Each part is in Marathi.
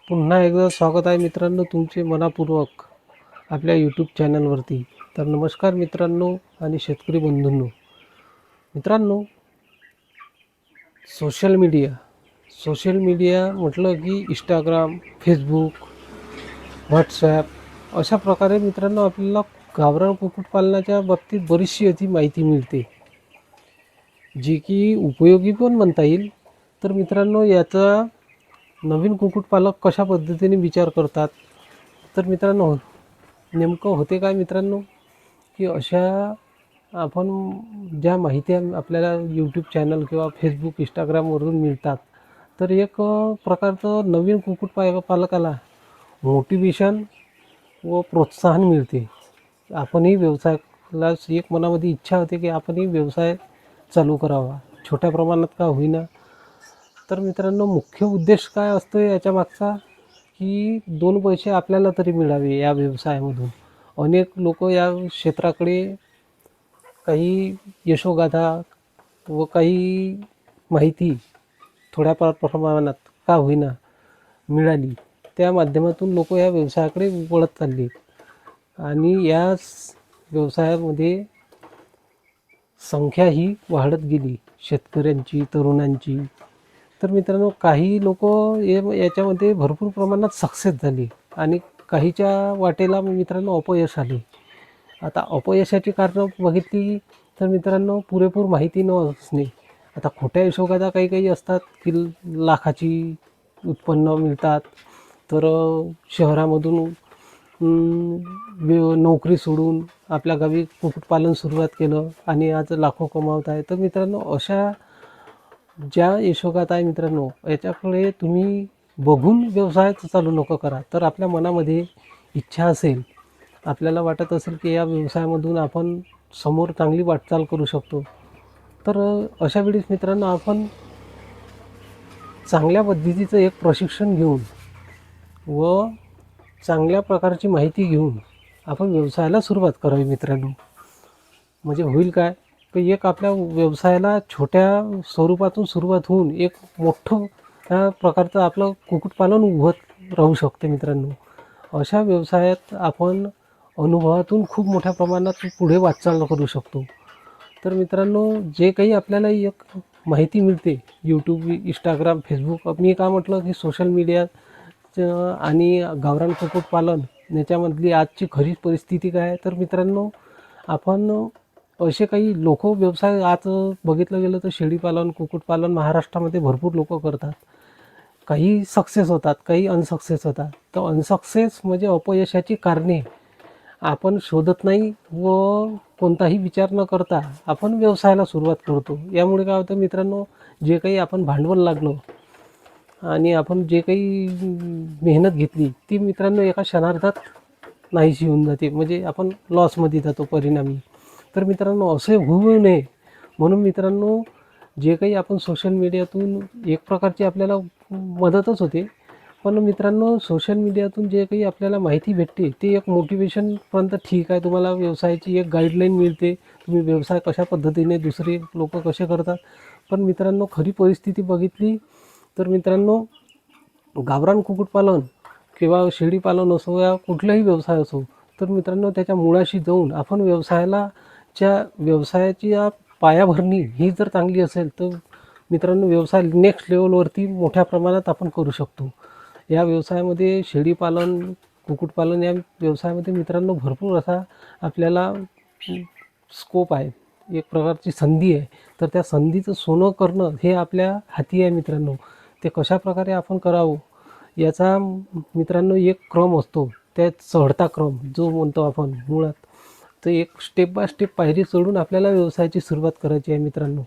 पुन्हा एकदा स्वागत आहे मित्रांनो तुमचे मनापूर्वक आपल्या यूट्यूब चॅनलवरती. तर नमस्कार मित्रांनो आणि शेतकरी बंधूंनो. मित्रांनो, सोशल मीडिया म्हटलं की इंस्टाग्राम, फेसबुक, व्हॉट्सॲप अशा प्रकारे मित्रांनो आपल्याला गावरान कुक्कुटपालनाच्या बाबतीत बरीचशी अशी माहिती मिळते, जी की उपयोगी पण म्हणता येईल. तर मित्रांनो, याचा नवीन कुक्कुटपालक कशा पद्धतीने विचार करतात. तर मित्रांनो, नेमकं होते काय मित्रांनो, की अशा आपण ज्या माहिती आपल्याला यूट्यूब चॅनल किंवा फेसबुक, इंस्टाग्रामवरून मिळतात, तर एक प्रकारचं नवीन पालकाला मोटिवेशन व प्रोत्साहन मिळते. आपणही व्यवसायाला एक मनामध्ये इच्छा होते की आपणही व्यवसाय चालू करावा, छोट्या प्रमाणात का होईना. तर मित्रांनो, मुख्य उद्देश काय असतो याच्या मागचा, की 2 पैसे आपल्याला तरी मिळावे या व्यवसायामधून. अनेक लोक या क्षेत्राकडे काही यशोगाथा व काही माहिती थोड्याफार प्रमाणात का होईना मिळाली, त्या माध्यमातून लोक या व्यवसायाकडे वळत चालले आणि या व्यवसायामध्ये संख्या ही वाढत गेली शेतकऱ्यांची, तरुणांची. तर मित्रांनो, काही लोक याच्यामध्ये भरपूर प्रमाणात सक्सेस झाले आणि काहीच्या वाटेला मित्रांनो अपयश आले. आता अपयशाची कारणं बघितली तर मित्रांनो, पुरेपूर माहिती न असणे. आता खोट्या यशोगाथा काही काही असतात की लाखाची उत्पन्न मिळतात, तर शहरामधून नोकरी सोडून आपल्या गावी कुक्कुटपालन सुरुवात केलं आणि आज लाखो कमावत आहे. तर मित्रांनो, अशा ज्या यशोगाथा आहे मित्रांनो, याच्याकडे तुम्ही बघून व्यवसाय चालू नको करा. तर आपल्या मनामध्ये इच्छा असेल, आपल्याला वाटत असेल की या व्यवसायामधून आपण समोर चांगली वाटचाल करू शकतो, तर अशा वेळेस मित्रांनो आपण चांगल्या पद्धतीचं एक प्रशिक्षण घेऊन व चांगल्या प्रकारची माहिती घेऊन आपण व्यवसायाला सुरुवात करावी मित्रांनो. म्हणजे होईल काय, की एक आपल्या व्यवसायाला छोट्या स्वरूपातून सुरुवात होऊन एक मोठं त्या प्रकारचं आपलं कुक्कुटपालन उभं राहू शकते मित्रांनो. अशा व्यवसायात आपण अनुभवातून खूप मोठ्या प्रमाणात पुढे वाटचाल करू शकतो. तर मित्रांनो, जे काही आपल्याला एक माहिती मिळते यूट्यूब, इंस्टाग्राम, फेसबुक, मी का म्हटलं की सोशल मीडिया आणि गावरान कुक्कुटपालन याच्यामधली आजची खरी परिस्थिती काय आहे. तर मित्रांनो, आपण असे काही लोक व्यवसाय आज बघितलं गेलं तर शेळीपालन, कुक्कुटपालन महाराष्ट्रामध्ये भरपूर लोक करतात. काही सक्सेस होतात, काही अनसक्सेस होतात. तर अनसक्सेस म्हणजे अपयशाची कारणे आपण शोधत नाही व कोणताही विचार न करता आपण व्यवसायाला सुरुवात करतो. यामुळे काय होतं मित्रांनो, जे काही आपण भांडवल लागलो आणि आपण जे काही मेहनत घेतली ती मित्रांनो एका क्षणार्धात नाहीशी होऊन जाते, म्हणजे आपण लॉसमध्ये जातो परिणामी. तर मित्रांनो, असे होऊ नये म्हणून मित्रांनो, जे काही आपण सोशल मीडियातून एक प्रकारची आपल्याला मदतच होते, पण मित्रांनो सोशल मीडियातून जे काही आपल्याला माहिती भेटते ते एक मोटिवेशनपर्यंत ठीक आहे. तुम्हाला व्यवसायाची एक गाईडलाईन मिळते, तुम्ही व्यवसाय कशा पद्धतीने दुसरे लोक कसे करतात. पण मित्रांनो, खरी परिस्थिती बघितली तर मित्रांनो, गावरान कुक्कुटपालन किंवा शेळीपालन असो या कुठलाही व्यवसाय असो, तर मित्रांनो त्याच्या मुळाशी जाऊन आपण व्यवसायाची या पायाभरणी ही जर चांगली असेल तर मित्रांनो व्यवसाय नेक्स्ट लेवलवरती मोठ्या प्रमाणात आपण करू शकतो. या व्यवसायामध्ये शेळीपालन, कुक्कुटपालन या व्यवसायामध्ये मित्रांनो भरपूर असा आपल्याला स्कोप आहे, एक प्रकारची संधी आहे. तर त्या संधीचं सोनं करणं हे आपल्या हाती आहे मित्रांनो. ते कशाप्रकारे आपण करावं याचा मित्रांनो एक क्रम असतो, त्या चढता क्रम जो म्हणतो आपण मुळात. तर एक स्टेप बाय स्टेप पायरी चढून आपल्याला व्यवसायाची सुरुवात करायची आहे मित्रांनो.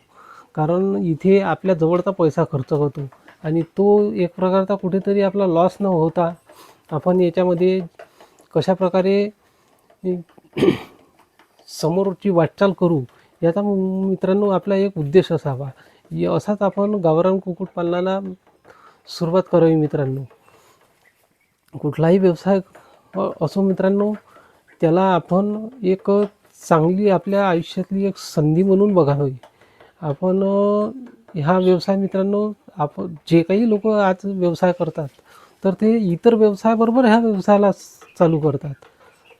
कारण इथे आपल्या जवळचा पैसा खर्च होतो आणि तो एक प्रकारचा कुठेतरी आपला लॉस न होता आपण याच्यामध्ये कशाप्रकारे समोरची वाटचाल करू याचा मित्रांनो आपला एक उद्देश असावा. असाच आपण गावरान कुक्कुटपालनाला सुरुवात करावी मित्रांनो. कुठलाही व्यवसाय असो मित्रांनो, त्याला आपण एक चांगली आपल्या आयुष्यातली एक संधी म्हणून बघावी. आपण हा व्यवसाय मित्रांनो, आपण जे काही लोक आज व्यवसाय करतात तर ते इतर व्यवसायाबरोबर ह्या व्यवसायाला चालू करतात,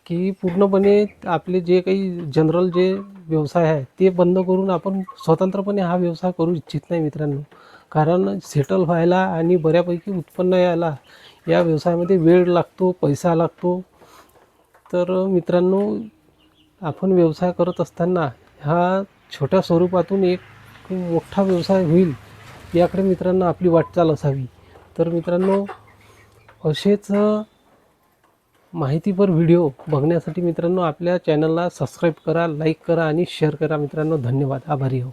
की पूर्णपणे आपले जे काही जनरल जे व्यवसाय आहे ते बंद करून आपण स्वतंत्रपणे हा व्यवसाय करू इच्छित नाही मित्रांनो. कारण सेटल व्हायला आणि बऱ्यापैकी उत्पन्न यायला या व्यवसायामध्ये वेळ लागतो, पैसा लागतो. तर मित्रांनो, आपण व्यवसाय करत असताना हा छोट्या स्वरूपातून एक मोठा व्यवसाय होईल याकडे मित्रांनो आपली वाटचाल असावी. तर मित्रांनो, असेच माहितीपर व्हिडिओ बघण्यासाठी मित्रांनो आपल्या चॅनलला सबस्क्राईब करा, लाईक करा आणि शेअर करा मित्रांनो. धन्यवाद. आभारी हो.